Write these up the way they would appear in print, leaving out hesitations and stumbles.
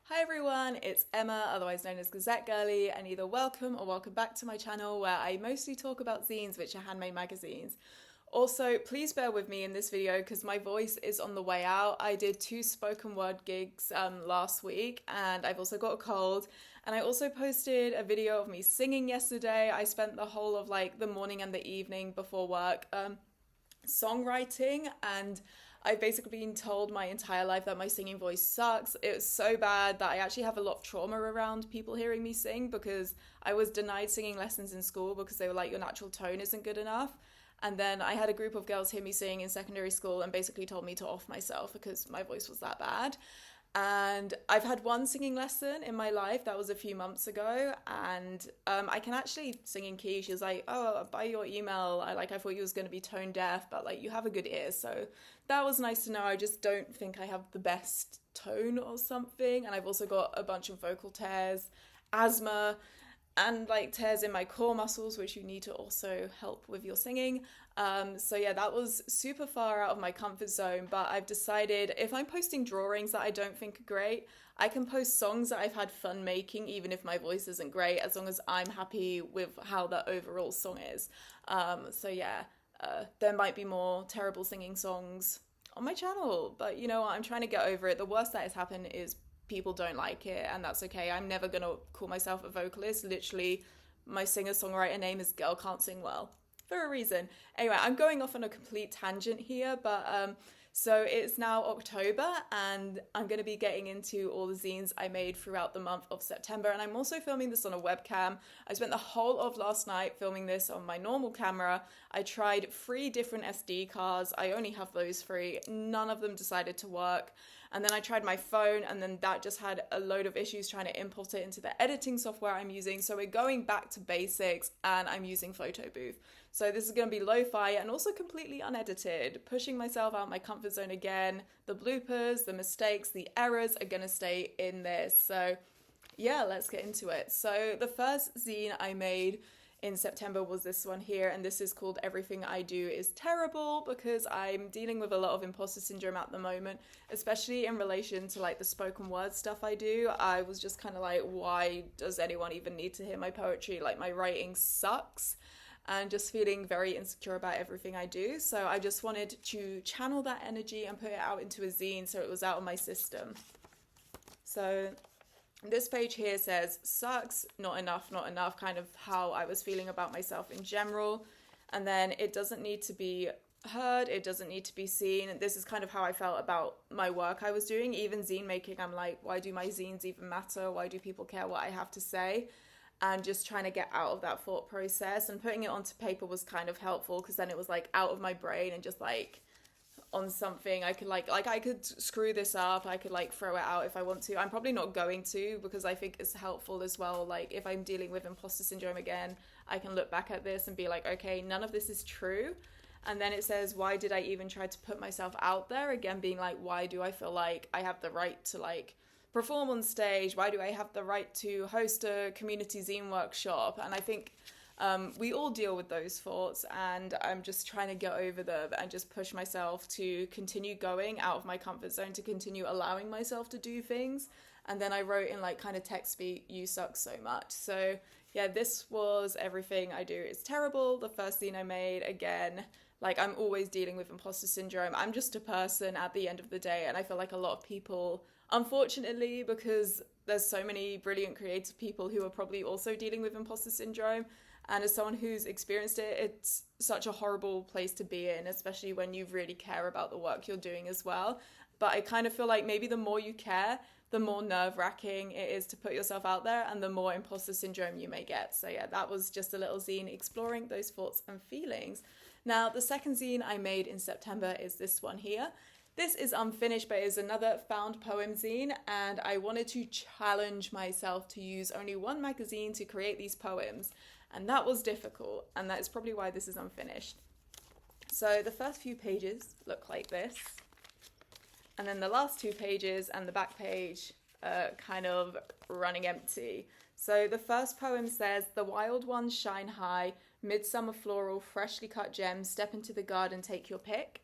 Hi everyone, it's Emma, otherwise known as Gazette Girly, and either welcome or welcome back to my channel where I mostly talk about zines, which are handmade magazines. Also, please bear with me in this video because my voice is on the way out. I did 2 spoken word gigs last week, and I've also got a cold. And I also posted a video of me singing yesterday. I spent the whole of the morning and the evening before work songwriting, and I've basically been told my entire life that my singing voice sucks. It was so bad that I actually have a lot of trauma around people hearing me sing because I was denied singing lessons in school because they were like, your natural tone isn't good enough. And then I had a group of girls hear me sing in secondary school and basically told me to off myself because my voice was that bad. And I've had one singing lesson in my life. That was a few months ago, and I can actually sing in key. She was like, "Oh, by your email, I thought you was going to be tone deaf, but you have a good ear." So that was nice to know. I just don't think I have the best tone or something, and I've also got a bunch of vocal tears, asthma, and tears in my core muscles, which you need to also help with your singing. So yeah, that was super far out of my comfort zone, but I've decided if I'm posting drawings that I don't think are great, I can post songs that I've had fun making, even if my voice isn't great, as long as I'm happy with how the overall song is. So yeah, there might be more terrible singing songs on my channel, but you know what, I'm trying to get over it. The worst that has happened is people don't like it, and that's okay. I'm never gonna call myself a vocalist. Literally, my singer-songwriter name is Girl Can't Sing Well for a reason. Anyway, I'm going off on a complete tangent here, but so it's now October, and I'm going to be getting into all the zines I made throughout the month of September, and I'm also filming this on a webcam. I spent the whole of last night filming this on my normal camera. I tried 3 different SD cards. I only have those 3. None of them decided to work. And then I tried my phone, and then that just had a load of issues trying to import it into the editing software I'm using. So we're going back to basics, and I'm using Photo Booth. So this is going to be lo-fi and also completely unedited, pushing myself out my comfort zone again. The bloopers, the mistakes, the errors are going to stay in this. So yeah, let's get into it. So the first zine I made in September was this one here, and this is called Everything I Do Is Terrible because I'm dealing with a lot of imposter syndrome at the moment, especially in relation to the spoken word stuff I do. I was just kind of like, why does anyone even need to hear my poetry? My writing sucks, and just feeling very insecure about everything I do. So I just wanted to channel that energy and put it out into a zine so it was out of my system. So this page here says, sucks, not enough, kind of how I was feeling about myself in general. And then it doesn't need to be heard, it doesn't need to be seen. This is kind of how I felt about my work I was doing. Even zine making, I'm like, why do my zines even matter? Why do people care what I have to say? And just trying to get out of that thought process, and putting it onto paper was kind of helpful because then it was out of my brain and just on something. I could I could screw this up, I could throw it out if I want to. I'm probably not going to because I think it's helpful as well. If I'm dealing with imposter syndrome again, I can look back at this and be like, okay, none of this is true. And then it says, why did I even try to put myself out there? Again, being why do I feel like I have the right to perform on stage? Why do I have the right to host a community zine workshop? And I think we all deal with those thoughts, and I'm just trying to get over them and just push myself to continue going out of my comfort zone, to continue allowing myself to do things. And then I wrote in kind of text speak, you suck so much. So yeah, this was Everything I Do Is Terrible, the first zine I made. Again, I'm always dealing with imposter syndrome. I'm just a person at the end of the day, and I feel like a lot of people, unfortunately, because there's so many brilliant creative people who are probably also dealing with imposter syndrome, and as someone who's experienced it, it's such a horrible place to be in, especially when you really care about the work you're doing as well. But I kind of feel like maybe the more you care, the more nerve-wracking it is to put yourself out there, and the more imposter syndrome you may get. So yeah, that was just a little zine exploring those thoughts and feelings. Now, the second zine I made in September is this one here. This is unfinished, but it is another found poem zine, and I wanted to challenge myself to use only one magazine to create these poems, and that was difficult, and that is probably why this is unfinished. So the first few pages look like this, and then the last 2 pages and the back page are kind of running empty. So the first poem says, the wild ones shine high, midsummer floral, freshly cut gems, step into the garden, take your pick.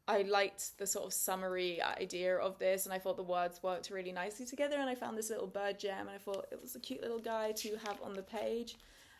I liked the sort of summary idea of this, and I thought the words worked really nicely together. And I found this little bird gem, and I thought it was a cute little guy to have on the page.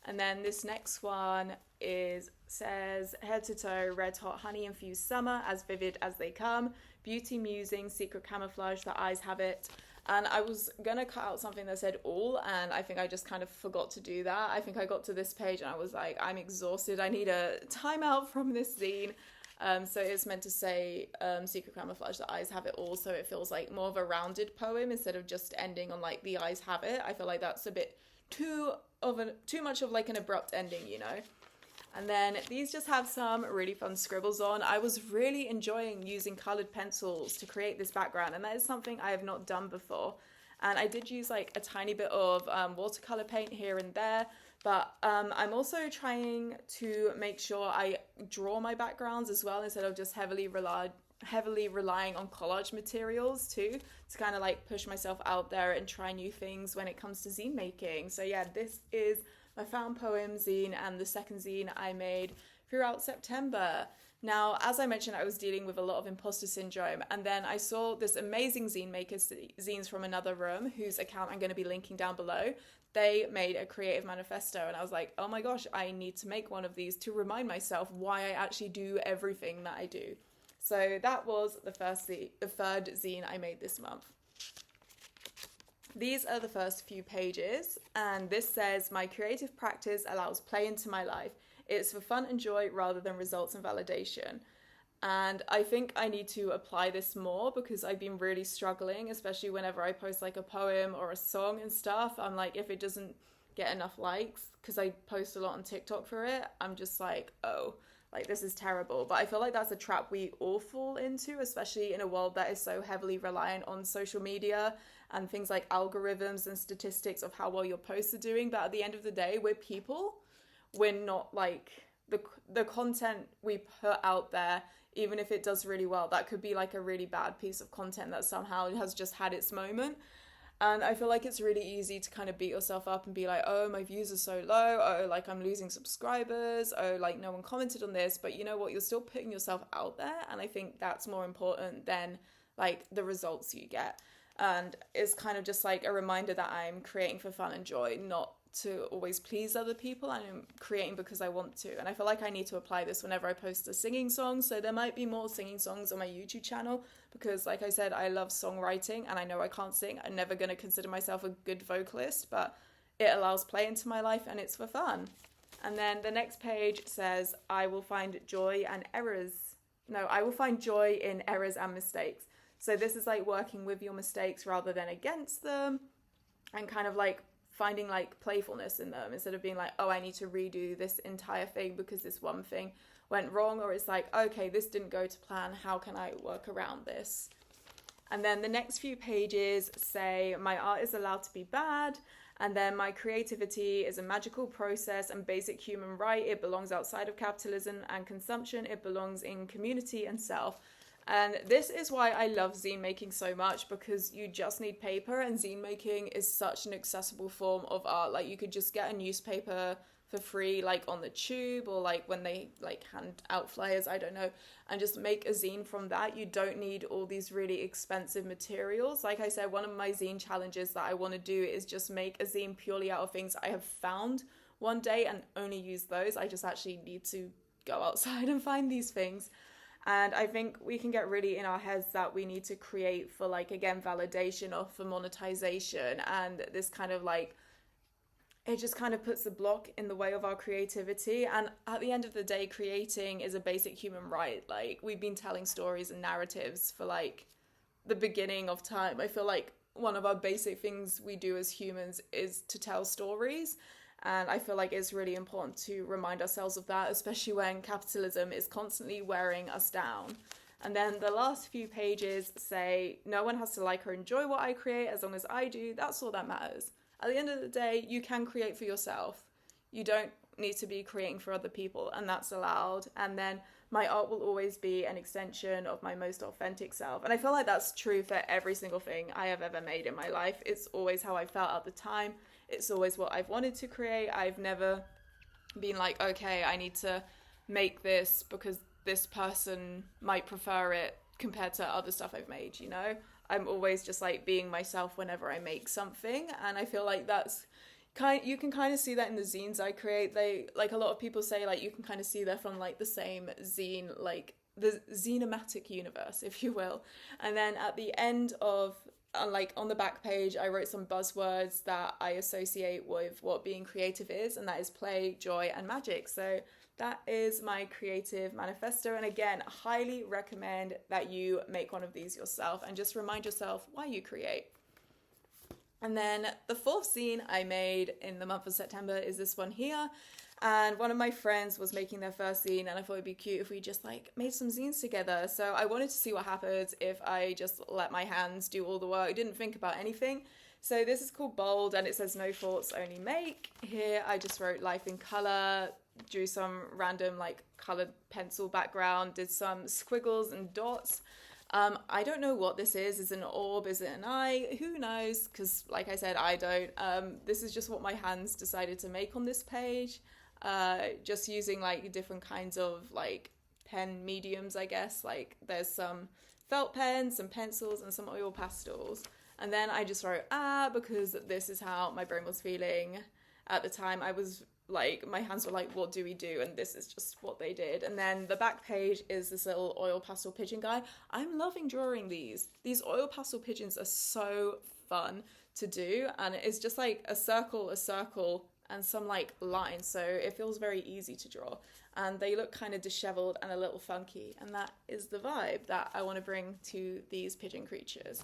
And then this next one is says head to toe, red hot honey infused summer, as vivid as they come. Beauty musing, secret camouflage, the eyes have it. And I was gonna cut out something that said all, and I think I just kind of forgot to do that. I think I got to this page and I was like, I'm exhausted. I need a timeout from this zine. So it's meant to say secret camouflage, the eyes have it all, so it feels like more of a rounded poem instead of just ending on like the eyes have it. I feel like that's a bit too much of like an abrupt ending, you know. And then these just have some really fun scribbles on. I was really enjoying using colored pencils to create this background, and that is something I have not done before. And I did use like a tiny bit of watercolor paint here and there, but I'm also trying to make sure I draw my backgrounds as well, instead of just heavily relying on collage materials too, to kind of like push myself out there and try new things when it comes to zine making. So yeah, this is my found poem zine and the second zine I made throughout September. Now, as I mentioned, I was dealing with a lot of imposter syndrome, and then I saw this amazing zine maker, Zines from Another Room, whose account I'm going to be linking down below. They made a creative manifesto, and I was like, oh my gosh, I need to make one of these to remind myself why I actually do everything that I do. So that was the third zine I made this month. These are the first few pages, and this says, my creative practice allows play into my life. It's for fun and joy rather than results and validation. And I think I need to apply this more, because I've been really struggling, especially whenever I post like a poem or a song and stuff. I'm like, if it doesn't get enough likes, because I post a lot on TikTok for it, I'm just like, oh, like this is terrible. But I feel like that's a trap we all fall into, especially in a world that is so heavily reliant on social media and things like algorithms and statistics of how well your posts are doing. But at the end of the day, we're people. We're not like the content we put out there, even if it does really well, that could be like a really bad piece of content that somehow has just had its moment. And I feel like it's really easy to kind of beat yourself up and be like, oh, my views are so low, oh, like I'm losing subscribers, oh, like no one commented on this. But you know what, you're still putting yourself out there, and I think that's more important than like the results you get. And it's kind of just like a reminder that I'm creating for fun and joy, not to always please other people. I'm creating because I want to, and I feel like I need to apply this whenever I post a singing song. So there might be more singing songs on my YouTube channel, because like I said, I love songwriting, and I know I can't sing. I'm never going to consider myself a good vocalist, but it allows play into my life and it's for fun. And then the next page says, I will find joy in errors and mistakes. So this is like working with your mistakes rather than against them, and kind of like finding like playfulness in them, instead of being like, oh, I need to redo this entire thing because this one thing went wrong. Or it's like, okay, this didn't go to plan, how can I work around this? And then the next few pages say, my art is allowed to be bad, and then my creativity is a magical process and basic human right. It belongs outside of capitalism and consumption. It belongs in community and self. And this is why I love zine making so much, because you just need paper, and zine making is such an accessible form of art. Like you could just get a newspaper for free, like on the tube, or like when they like hand out flyers, I don't know, and just make a zine from that. You don't need all these really expensive materials. Like I said, one of my zine challenges that I want to do is just make a zine purely out of things I have found one day and only use those. I just actually need to go outside and find these things. And I think we can get really in our heads that we need to create for like, again, validation or for monetization. And this kind of like, it just kind of puts a block in the way of our creativity. And at the end of the day, creating is a basic human right. Like we've been telling stories and narratives for like the beginning of time. I feel like one of our basic things we do as humans is to tell stories. And I feel like it's really important to remind ourselves of that, especially when capitalism is constantly wearing us down. And then the last few pages say, no one has to like or enjoy what I create. As long as I do, that's all that matters. At the end of the day, you can create for yourself. You don't need to be creating for other people, and that's allowed. And then my art will always be an extension of my most authentic self. And I feel like that's true for every single thing I have ever made in my life. It's always how I felt at the time. It's always what I've wanted to create. I've never been like, okay, I need to make this because this person might prefer it compared to other stuff I've made, you know? I'm always just like being myself whenever I make something, and I feel like that's you can kind of see that in the zines I create. They, like, a lot of people say, like, you can kind of see they're from like the same zine, like the Zinematic universe, if you will. And then at the end of like on the back page, I wrote some buzzwords that I associate with what being creative is, and that is play, joy, and magic. So that is my creative manifesto. And again, I highly recommend that you make one of these yourself and just remind yourself why you create. And then the fourth zine I made in the month of September is this one here. And one of my friends was making their first zine, and I thought it'd be cute if we just like made some zines together. So I wanted to see what happens if I just let my hands do all the work. I didn't think about anything. So this is called Bold, and it says no thoughts, only make. Here I just wrote life in color, drew some random like colored pencil background, did some squiggles and dots. I don't know what this is. Is it an orb? Is it an eye? Who knows? Because like I said, I don't. This is just what my hands decided to make on this page. Just using like different kinds of like pen mediums, I guess. Like there's some felt pens, some pencils, and some oil pastels. And then I just wrote because this is how my brain was feeling at the time. I was like, my hands were like, what do we do? And this is just what they did. And then the back page is this little oil pastel pigeon guy. I'm loving drawing these. These oil pastel pigeons are so fun to do. And it's just like a circle, and some like lines. So it feels very easy to draw. And they look kind of disheveled and a little funky. And that is the vibe that I want to bring to these pigeon creatures.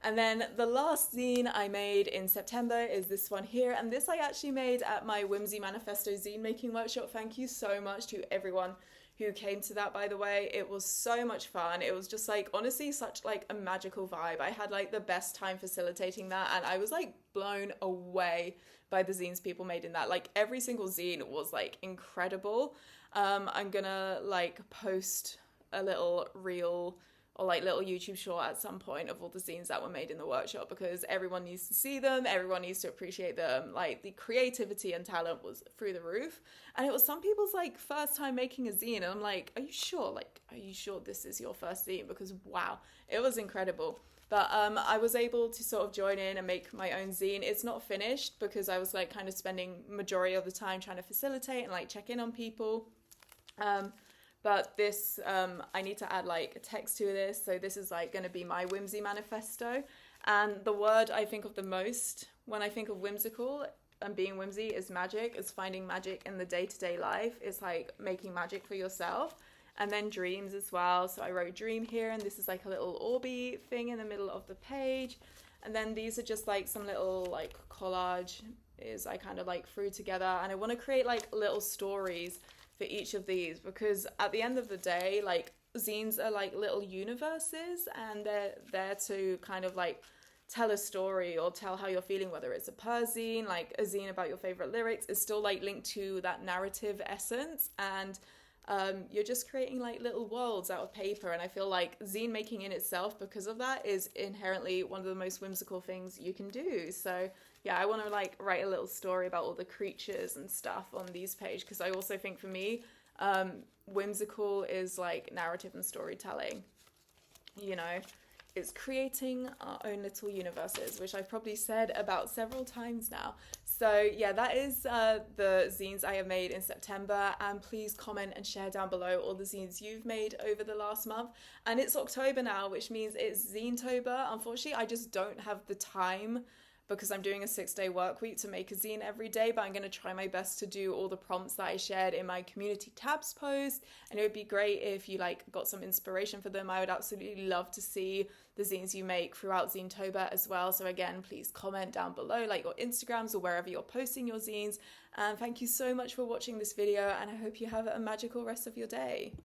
And then the last zine I made in September is this one here. And this I actually made at my Whimsy Manifesto zine making workshop. Thank you so much to everyone who came to that, by the way. It was so much fun. It was just like, honestly, such like a magical vibe. I had like the best time facilitating that, and I was like blown away by the zines people made in that. Like every single zine was like incredible. I'm gonna like post a little reel or like little YouTube short at some point of all the zines that were made in the workshop, because everyone needs to see them, everyone needs to appreciate them. Like the creativity and talent was through the roof, and it was some people's like first time making a zine, and I'm like, are you sure? Like, are you sure this is your first zine? Because wow, it was incredible. But I was able to sort of join in and make my own zine. It's not finished because I was like kind of spending majority of the time trying to facilitate and like check in on people. But this, I need to add like a text to this. So this is like going to be my Whimsy Manifesto. And the word I think of the most when I think of whimsical and being whimsy is magic. It's finding magic in the day-to-day life. It's like making magic for yourself. And then dreams as well. So I wrote dream here, and this is like a little orby thing in the middle of the page. And then these are just like some little like collage is I kind of like threw together. And I want to create like little stories for each of these, because at the end of the day, like zines are like little universes, and they're there to kind of like tell a story or tell how you're feeling, whether it's a zine, like a zine about your favorite lyrics is still like linked to that narrative essence, and you're just creating like little worlds out of paper. And I feel like zine making in itself, because of that, is inherently one of the most whimsical things you can do. So yeah, I want to like write a little story about all the creatures and stuff on these pages, because I also think for me, whimsical is like narrative and storytelling. You know, it's creating our own little universes, which I've probably said about several times now. So yeah, that is the zines I have made in September, and please comment and share down below all the zines you've made over the last month. And it's October now, which means it's Zinetober. Unfortunately, I just don't have the time, because I'm doing a 6-day work week, to make a zine every day, but I'm going to try my best to do all the prompts that I shared in my community tabs post. And it would be great if you like got some inspiration for them. I would absolutely love to see the zines you make throughout Zinetober as well. So again, please comment down below, like your Instagrams or wherever you're posting your zines. And thank you so much for watching this video, and I hope you have a magical rest of your day.